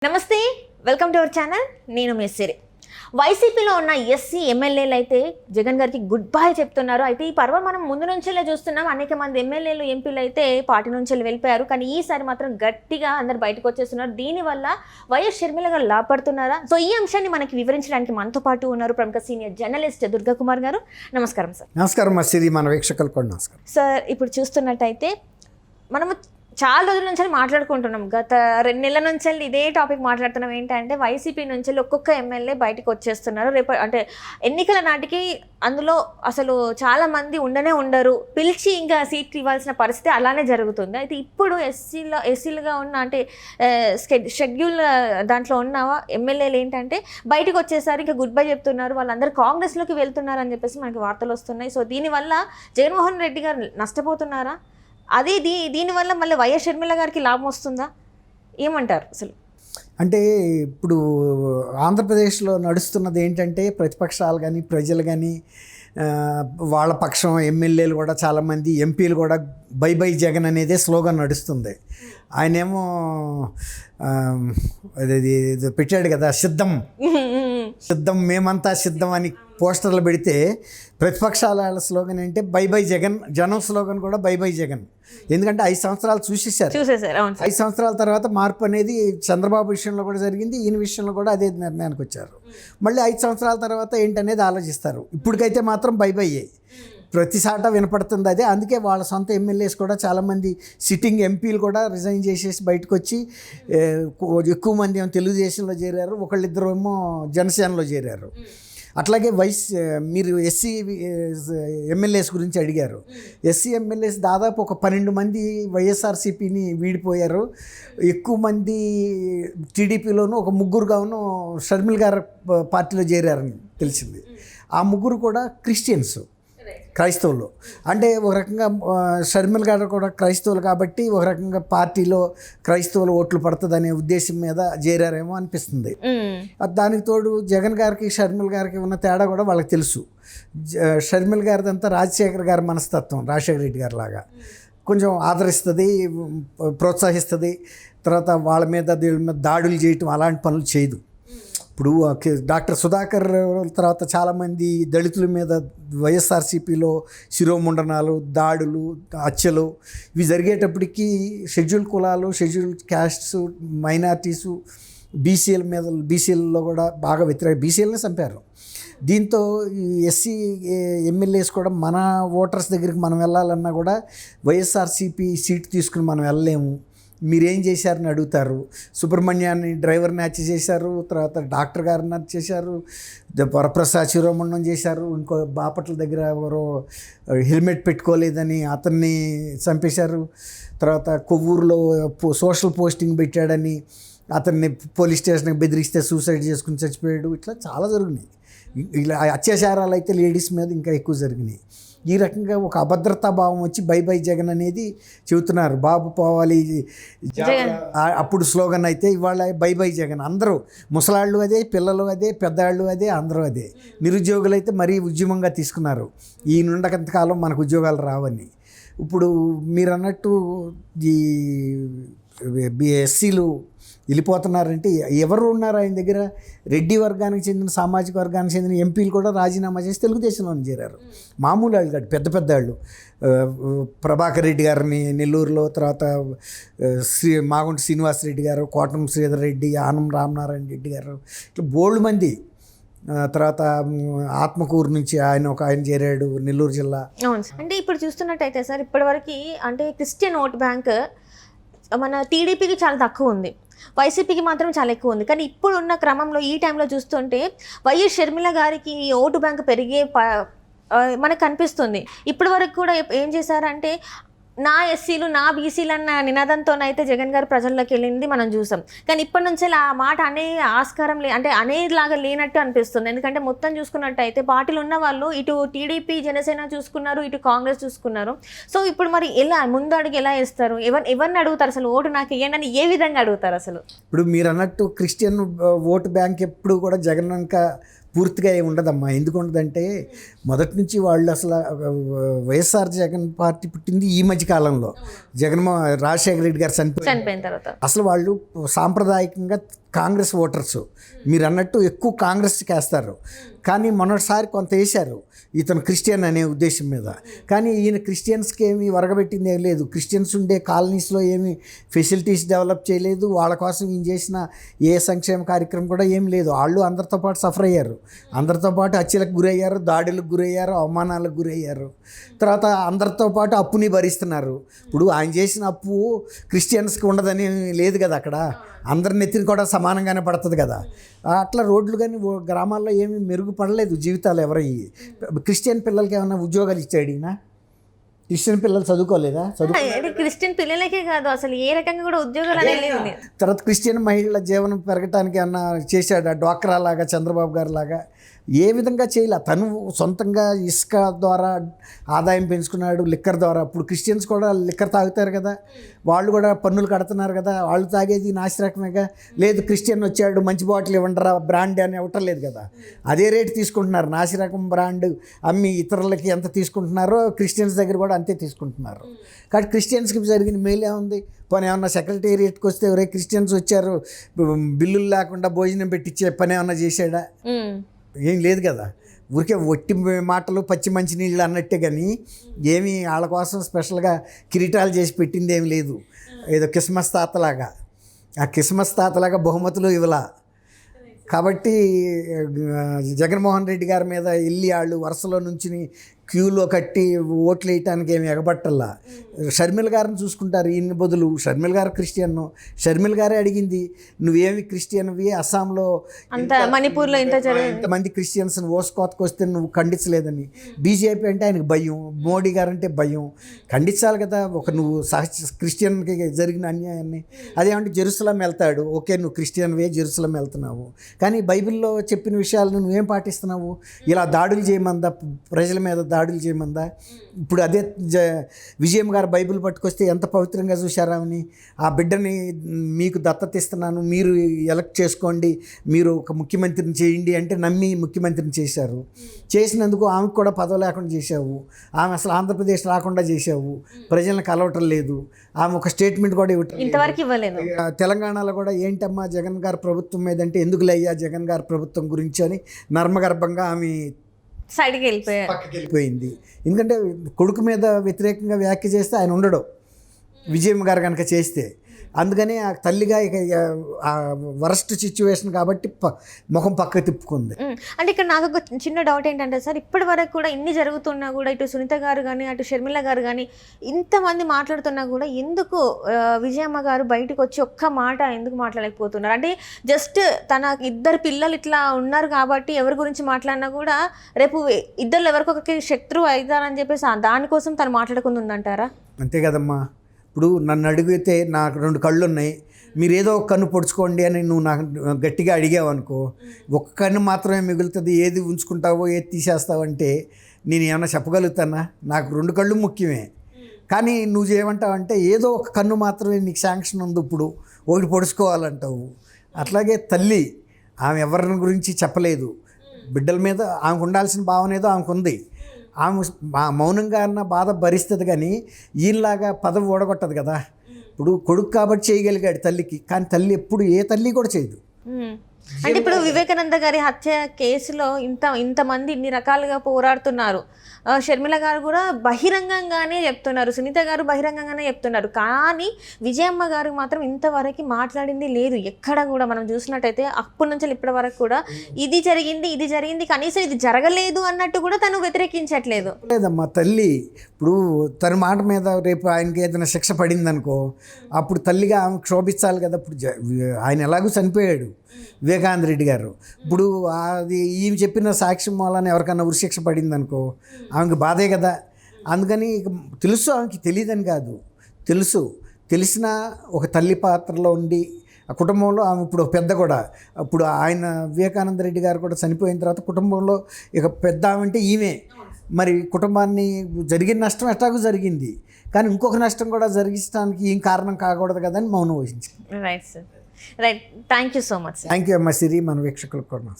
నమస్తే, welcome to our channel. నేను మీ సిరి. వైసీపీలో ఉన్న ఎస్సీ ఎమ్మెల్యేలు అయితే జగన్ గారికి గుడ్ బై చెప్తున్నారు. అయితే ఈ పర్వం మనం ముందు నుంచేలే చూస్తున్నాం. అనేక మంది ఎమ్మెల్యేలు ఎంపీలు అయితే పార్టీ నుంచి వెళ్ళిపోయారు. కానీ ఈసారి మాత్రం గట్టిగా అందరు బయటకు వచ్చేస్తున్నారు. దీనివల్ల వైఎస్ షర్మిల గారు లాభపడుతున్నారా? సో ఈ అంశాన్ని మనకి వివరించడానికి మనతో పాటు ఉన్నారు ప్రముఖ సీనియర్ జర్నలిస్ట్ దుర్గా కుమార్ గారు. నమస్కారం సార్. నమస్కారం సిరి, మన వీక్షకులు కూడా నమస్కారం సార్. ఇప్పుడు చూస్తున్నట్టయితే మనము చాలా రోజుల నుంచి మాట్లాడుకుంటున్నాం. గత 2 నెలల నుంచి ఇదే టాపిక్ మాట్లాడుతున్నాం. ఏంటంటే వైసీపీ నుంచి ఒక్కొక్క ఎమ్మెల్యే బయటకు వచ్చేస్తున్నారు. రేపు అంటే ఎన్నికల నాటికి అందులో అసలు చాలా మంది ఉండరు, పిలిచి ఇంకా సీట్ ఇవ్వాల్సిన పరిస్థితి అలానే జరుగుతుంది. అయితే ఇప్పుడు ఎస్సీలుగా ఉన్న అంటే షెడ్యూల్ దాంట్లో ఉన్న ఎమ్మెల్యేలు ఏంటంటే బయటకు వచ్చేసారి ఇంకా గుడ్ బై చెప్తున్నారు. వాళ్ళందరూ కాంగ్రెస్లోకి వెళ్తున్నారు అని చెప్పేసి మనకి వార్తలు వస్తున్నాయి. సో దీనివల్ల జగన్మోహన్ రెడ్డి గారు నష్టపోతున్నారా? అదే దీనివల్ల మళ్ళీ వైఎస్ షర్మిల గారికి లాభం వస్తుందా? ఏమంటారు అసలు? అంటే ఇప్పుడు ఆంధ్రప్రదేశ్లో నడుస్తున్నది ఏంటంటే ప్రతిపక్షాలు కానీ ప్రజలు కానీ వాళ్ళ పక్షం ఎమ్మెల్యేలు కూడా చాలామంది ఎంపీలు కూడా బై బై జగన్ అనేదే స్లోగన్ నడుస్తుంది. ఆయనేమో అది పెట్టాడు కదా, సిద్ధం మేమంతా సిద్ధం అని పోస్టర్లు పెడితే ప్రతిపక్షాల స్లోగన్ అంటే బై బై జగన్, జనం స్లోగన్ కూడా బై బై జగన్. ఎందుకంటే 5 సంవత్సరాలు చూసేశారు. 5 సంవత్సరాల తర్వాత మార్పు అనేది చంద్రబాబు విషయంలో కూడా జరిగింది, ఈయన విషయంలో కూడా అదే నిర్ణయానికి వచ్చారు. మళ్ళీ 5 సంవత్సరాల తర్వాత ఏంటనేది ఆలోచిస్తారు. ఇప్పటికైతే మాత్రం బై బైయే ప్రతిసాట వినపడుతుంది అదే. అందుకే వాళ్ళ సొంత ఎమ్మెల్యేస్ కూడా చాలామంది సిట్టింగ్ ఎంపీలు కూడా రిజైన్ చేసేసి బయటకు వచ్చి ఎక్కువ మంది ఏమో తెలుగుదేశంలో చేరారు, ఒకళ్ళిద్దరు ఏమో జనసేనలో చేరారు. అట్లాగే మీరు ఎస్సీ ఎమ్మెల్యేస్ గురించి అడిగారు. ఎస్సీ ఎమ్మెల్యేస్ దాదాపు ఒక 12 మంది వైఎస్ఆర్సీపీని వీడిపోయారు. ఎక్కువ మంది టీడీపీలోనూ ఒక 3గాను షర్మిల గారు పార్టీలో చేరారని తెలిసింది. ఆ 3 కూడా క్రిస్టియన్స్, క్రైస్తవులు. అంటే ఒక రకంగా షర్మిల గారు కూడా క్రైస్తవులు కాబట్టి ఒక రకంగా పార్టీలో క్రైస్తవులు ఓట్లు పడుతుందనే ఉద్దేశం మీద చేరారేమో అనిపిస్తుంది. దానికి తోడు జగన్ గారికి షర్మిల గారికి ఉన్న తేడా కూడా వాళ్ళకి తెలుసు. షర్మిల గారిదంతా రాజశేఖర్ గారి మనస్తత్వం, రాజశేఖర రెడ్డి గారి లాగా కొంచెం ఆదరిస్తుంది, ప్రోత్సహిస్తుంది. తర్వాత వాళ్ళ మీద దాడులు చేయటం అలాంటి పనులు చేయదు. ఇప్పుడు డాక్టర్ సుధాకర్ తర్వాత చాలామంది దళితుల మీద వైఎస్ఆర్సీపీలో శిరోముండనాలు, దాడులు, హత్యలు ఇవి జరిగేటప్పటికీ షెడ్యూల్ కులాలు, షెడ్యూల్ క్యాస్ట్స్, మైనార్టీసు, బీసీలలో కూడా బాగా బీసీలనే చంపారు. దీంతో ఈ ఎస్సీ ఎమ్మెల్యేస్ కూడా మన ఓటర్స్ దగ్గరికి మనం వెళ్ళాలన్నా కూడా వైఎస్ఆర్సీపీ సీటు తీసుకుని మనం వెళ్ళలేము, మీరేం చేశారని అడుగుతారు. సుబ్రహ్మణ్యాన్ని డ్రైవర్ని హత్య చేశారు, తర్వాత డాక్టర్ గారిని హత్య చేశారు, వరప్రసాద్ శిరోమండం చేశారు, ఇంకో బాపట్ల దగ్గర ఎవరో హెల్మెట్ పెట్టుకోలేదని అతన్ని చంపేశారు. తర్వాత కొవ్వూరులో సోషల్ పోస్టింగ్ పెట్టాడని అతన్ని పోలీస్ స్టేషన్కి బెదిరిస్తే సూసైడ్ చేసుకుని చచ్చిపోయాడు. ఇట్లా చాలా జరిగినాయి. ఇలా అత్యాచారాలు అయితే లేడీస్ మీద ఇంకా ఎక్కువ జరిగినాయి. ఈ రకంగా ఒక అభద్రతా భావం వచ్చి బై బై జగన్ అనేది చెబుతున్నారు. బాబు పోవాలి అప్పుడు స్లోగన్ అయితే ఇవాళ బై బై జగన్. అందరూ ముసలాళ్ళు అదే, పిల్లలు అదే, పెద్దవాళ్ళు అదే, అందరూ అదే. నిరుద్యోగులు అయితే మరీ ఉద్యమంగా తీసుకున్నారు, ఈ నుండకంతకాలం మనకు ఉద్యోగాలు రావని. ఇప్పుడు మీరు అన్నట్టు ఈ ఎస్సీలు వెళ్ళిపోతున్నారంటే ఎవరు ఉన్నారు ఆయన దగ్గర? రెడ్డి వర్గానికి చెందిన, సామాజిక వర్గానికి చెందిన ఎంపీలు కూడా రాజీనామా చేసి తెలుగుదేశంలోనే చేరారు. మామూలు వాళ్ళు కాదు, పెద్ద వాళ్ళు. ప్రభాకర్ రెడ్డి గారిని నెల్లూరులో, తర్వాత మాగుంట శ్రీనివాసరెడ్డి గారు, కోటం శ్రీధర్ రెడ్డి, ఆనం రామనారాయణ రెడ్డి గారు, ఇట్లా బోల్డ్ మంది. తర్వాత ఆత్మకూరు నుంచి ఆయన చేరాడు, నెల్లూరు జిల్లా. అంటే ఇప్పుడు చూస్తున్నట్టయితే సార్, ఇప్పటివరకు అంటే క్రిస్టియన్ ఓట్ బ్యాంక్ మన టీడీపీకి చాలా తక్కువ ఉంది, వైసీపీకి మాత్రం చాలా ఎక్కువ ఉంది. కానీ ఇప్పుడు ఉన్న క్రమంలో ఈ టైంలో చూస్తుంటే వైఎస్ షర్మిల గారికి ఓటు బ్యాంక్ పెరిగే మనకు కనిపిస్తుంది. ఇప్పటి వరకు కూడా ఏం చేశారంటే నా ఎస్సీలు, నా బీసీలు అన్న నినాదంతోనైతే జగన్ గారు ప్రజల్లోకి వెళ్ళింది మనం చూసాం. కానీ ఇప్పటి నుంచి ఆ మాట అనే ఆస్కారం అంటే అనేలాగా లేనట్టు అనిపిస్తుంది. ఎందుకంటే మొత్తం చూసుకున్నట్టయితే పార్టీలు ఉన్న వాళ్ళు ఇటు టీడీపీ, జనసేన చూసుకున్నారు, ఇటు కాంగ్రెస్ చూసుకున్నారు. సో ఇప్పుడు మరి ఎలా ముందు అడుగు ఎలా వేస్తారు? ఎవరిని అడుగుతారు అసలు? ఓటు నాకు ఇవ్వండి అని ఏ విధంగా అడుగుతారు అసలు? ఇప్పుడు మీరు అన్నట్టు క్రిస్టియన్ ఓటు బ్యాంక్ ఎప్పుడు కూడా జగన్ వెనక పూర్తిగా ఏమి ఉండదమ్మా. ఎందుకు ఉండదంటే మొదటి నుంచి వాళ్ళు అసలు వైఎస్ఆర్ జగన్ పార్టీ పుట్టింది ఈ మధ్య కాలంలో, రాజశేఖర రెడ్డి గారు చనిపోయిన తర్వాత. అసలు వాళ్ళు సాంప్రదాయకంగా కాంగ్రెస్ ఓటర్స్, మీరు అన్నట్టు ఎక్కువ కాంగ్రెస్కి వేస్తారు. కానీ మొన్నటిసారి కొంత వేశారు ఇతను క్రిస్టియన్ అనే ఉద్దేశం మీద. కానీ ఈయన క్రిస్టియన్స్కి ఏమీ వరగబెట్టింది ఏం లేదు. క్రిస్టియన్స్ ఉండే కాలనీస్లో ఏమీ ఫెసిలిటీస్ డెవలప్ చేయలేదు. వాళ్ళ కోసం ఈయన చేసిన ఏ సంక్షేమ కార్యక్రమం కూడా ఏం లేదు. వాళ్ళు అందరితో పాటు సఫర్ అయ్యారు, అందరితో పాటు హత్యలకు గురయ్యారు, దాడులకు గురయ్యారు, అవమానాలకు గురయ్యారు. తర్వాత అందరితో పాటు అప్పుని భరిస్తున్నారు. ఇప్పుడు ఆయన చేసిన అప్పు క్రిస్టియన్స్కి ఉండదని లేదు కదా, అక్కడ అందరి నెత్తిని కూడా సమానంగానే పడుతుంది కదా. అట్లా రోడ్లు కానీ గ్రామాల్లో ఏమీ మెరుగుపడలేదు జీవితాలు ఎవరయ్యి. క్రిస్టియన్ పిల్లలకి ఏమైనా ఉద్యోగాలు ఇచ్చాడు ఈయన? క్రిస్టియన్ పిల్లలు చదువుకోలేదా? క్రిస్టియన్ పిల్లలకే కాదు, అసలు ఏ రకంగా కూడా ఉద్యోగాలు అనేది లేదు. తర్వాత క్రిస్టియన్ మహిళల జీవనం పెరగటానికి ఏమన్నా చేశాడు? డ్వాక్రా లాగా, చంద్రబాబు గారు లాగా ఏ విధంగా చేయలే. తను సొంతంగా ఇసుక ద్వారా ఆదాయం పెంచుకున్నాడు, లిక్కర్ ద్వారా. ఇప్పుడు క్రిస్టియన్స్ కూడా లిక్కర్ తాగుతారు కదా, వాళ్ళు కూడా పన్నులు కడుతున్నారు కదా, వాళ్ళు తాగేది నాసిరకమేగా. లేదు క్రిస్టియన్ వచ్చాడు మంచి బాటిల్ ఇవ్వండిరా బ్రాండ్ అని ఇవ్వటం లేదు కదా, అదే రేటు తీసుకుంటున్నారు. నాసిరకం బ్రాండ్ అమ్మి ఇతరులకి ఎంత తీసుకుంటున్నారో క్రిస్టియన్స్ దగ్గర కూడా అంతే తీసుకుంటున్నారు. కాబట్టి క్రిస్టియన్స్కి జరిగిన మేలే ఉంది. పని ఏమన్నా సెక్రటేరియట్కి వస్తే ఎవరే క్రిస్టియన్స్ వచ్చారు బిల్లులు లేకుండా భోజనం పెట్టించే పని ఏమన్నా చేశాడా? ఏం లేదు కదా. ఊరికే ఒట్టి మాటలు పచ్చి మంచి నీళ్ళు అన్నట్టే, కానీ ఏమీ వాళ్ళ కోసం స్పెషల్గా కిరీటాలు చేసి పెట్టింది ఏమి లేదు. ఏదో క్రిస్మస్ తాతలాగా, ఆ క్రిస్మస్ తాతలాగా బహుమతులు ఇవ్వలా. కాబట్టి జగన్మోహన్ రెడ్డి గారి మీద వెళ్ళి వాళ్ళు వరుసలో నుంచి క్యూలో కట్టి ఓట్లు వేయటానికి ఏమి ఎగబట్టల్లా. షర్మిల గారిని చూసుకుంటారు ఈయన బదులు. షర్మిల గారు క్రిస్టియన్, షర్మిల గారే అడిగింది నువ్వేమి క్రిస్టియన్వి, అస్సాంలో మణిపూర్లో ఇంతమంది క్రిస్టియన్స్ని ఓసుకోతకు వస్తే నువ్వు ఖండించలేదని. బీజేపీ అంటే ఆయనకు భయం, మోడీ గారు అంటే భయం. ఖండించాలి కదా నువ్వు క్రిస్టియన్కి జరిగిన అన్యాయాన్ని. అదేమంటే జెరూసలం వెళ్తాడు, ఓకే నువ్వు క్రిస్టియన్వే జెరూసలం వెళ్తున్నావు, కానీ బైబిల్లో చెప్పిన విషయాలను నువ్వేం పాటిస్తున్నావు? ఇలా దాడులు చేయమందా, ప్రజల మీద దాడులు చేయమందా? ఇప్పుడు అదే విజయమ్మ గారు బైబిల్ పట్టుకొస్తే ఎంత పవిత్రంగా చూశారా అని. ఆ బిడ్డని మీకు దత్తత ఇస్తున్నాను, మీరు ఎలక్ట్ చేసుకోండి, మీరు ఒక ముఖ్యమంత్రిని చేయండి అంటే నమ్మి ముఖ్యమంత్రిని చేశారు. చేసినందుకు ఆమెకు కూడా పదవి లేకుండా చేశావు. ఆమె అసలు ఆంధ్రప్రదేశ్ రాకుండా చేశావు. ప్రజలను కలవటం లేదు. ఆమె ఒక స్టేట్మెంట్ కూడా ఇంతవరకు ఇవ్వలేదు. తెలంగాణలో కూడా ఏంటమ్మా జగన్ గారి ప్రభుత్వం మీద అంటే ఎందుకులే అయ్యా జగన్ గారి ప్రభుత్వం గురించి అని నర్మగర్భంగా ఆమె సైడ్కి వెళ్ళిపోయింది. ఎందుకంటే కొడుకు మీద వ్యతిరేకంగా వ్యాఖ్య చేస్తే ఆయన ఉండడు, విజయమ్మ గారు కనుక చేస్తే. అందుకని ఆ తల్లిగా ఇక వరస్ట్ సిచ్యువేషన్ కాబట్టి ముఖం పక్క తిప్పుకుంది. అంటే ఇక్కడ నాకు ఒక చిన్న డౌట్ ఏంటంటే సార్, ఇప్పటి వరకు కూడా ఇన్ని జరుగుతున్నా కూడా ఇటు సునీత గారు కానీ అటు షర్మిల గారు కానీ ఇంతమంది మాట్లాడుతున్నా కూడా ఎందుకు విజయమ్మ గారు బయటకు వచ్చి ఒక్క మాట ఎందుకు మాట్లాడలేకపోతున్నారు? అంటే జస్ట్ తన ఇద్దరు పిల్లలు ఇట్లా ఉన్నారు కాబట్టి ఎవరి గురించి మాట్లాడినా కూడా రేపు ఇద్దరు ఎవరికొకరికి శత్రువు అవుతారని చెప్పేసి దానికోసం తను మాట్లాడకుండా ఉందంటారా? అంతే కదమ్మా. ఇప్పుడు నన్ను అడిగితే నాకు 2 కళ్ళు ఉన్నాయి, మీరు ఏదో ఒక కన్ను పొడుచుకోండి అని నువ్వు నాకు గట్టిగా అడిగావు అనుకో, ఒక్క కన్ను మాత్రమే మిగులుతుంది, ఏది ఉంచుకుంటావో ఏది తీసేస్తావు అంటే నేను ఏమన్నా చెప్పగలుగుతానా? నాకు 2 కళ్ళు ముఖ్యమే. కానీ నువ్వు ఏమంటావంటే ఏదో ఒక కన్ను మాత్రమే నీకు శాంక్షన్ ఉంది, ఇప్పుడు ఒకటి పొడుచుకోవాలంటావు. అట్లాగే తల్లి ఆమె ఎవరిని గురించి చెప్పలేదు. బిడ్డల మీద ఆమెకు ఉండాల్సిన భావన ఏదో ఆమెకు ఉంది. ఆమె మౌనంగా అన్న బాధ భరిస్తుంది, కానీ ఈయనలాగా పదవి ఓడగొట్టదు కదా. ఇప్పుడు కొడుకు కాబట్టి చేయగలిగాడు తల్లికి, కానీ తల్లి ఎప్పుడు ఏ తల్లి కూడా చేయదు. అంటే ఇప్పుడు వివేకానంద గారి హత్య కేసులో ఇంతమంది ఇన్ని రకాలుగా పోరాడుతున్నారు. షర్మిల గారు కూడా బహిరంగంగానే చెప్తున్నారు, సునీత గారు బహిరంగంగానే చెప్తున్నారు, కానీ విజయమ్మ గారు మాత్రం ఇంతవరకు మాట్లాడింది లేదు ఎక్కడ కూడా. మనం చూసినట్టయితే అప్పటి నుంచి ఇప్పటి వరకు కూడా ఇది జరిగింది కనీసం ఇది జరగలేదు అన్నట్టు కూడా తను వ్యతిరేకించట్లేదు. లేదమ్మా తల్లి, ఇప్పుడు తన మాట మీద రేపు ఆయనకి ఏదైనా శిక్ష పడింది అనుకో, అప్పుడు తల్లిగా ఆమె క్షోభించాలి కదా. ఇప్పుడు ఆయన ఎలాగూ చనిపోయాడు వివేకానంద రెడ్డి గారు. ఇప్పుడు అది ఈమె చెప్పిన సాక్ష్యం వల్ల ఎవరికన్నా ఉరిశిక్ష పడింది అనుకో, ఆమెకి బాధే కదా. అందుకని తెలుసు, ఆమెకి తెలియదని కాదు, తెలిసిన ఒక తల్లి పాత్రలో ఉండి ఆ కుటుంబంలో ఆమె ఇప్పుడు పెద్ద కూడా. అప్పుడు ఆయన వివేకానంద రెడ్డి గారు కూడా చనిపోయిన తర్వాత కుటుంబంలో ఇక పెద్ద ఆమె అంటే ఈమె. మరి కుటుంబాన్ని జరిగిన నష్టం ఎట్లాగూ జరిగింది, కానీ ఇంకొక నష్టం కూడా జరిగించడానికి ఏం కారణం కాకూడదు కదా అని మౌనం వహించింది. Right sir, right. Thank you so much. Thank you అమ్మ సిరి, మన వీక్షకులకు కూడా.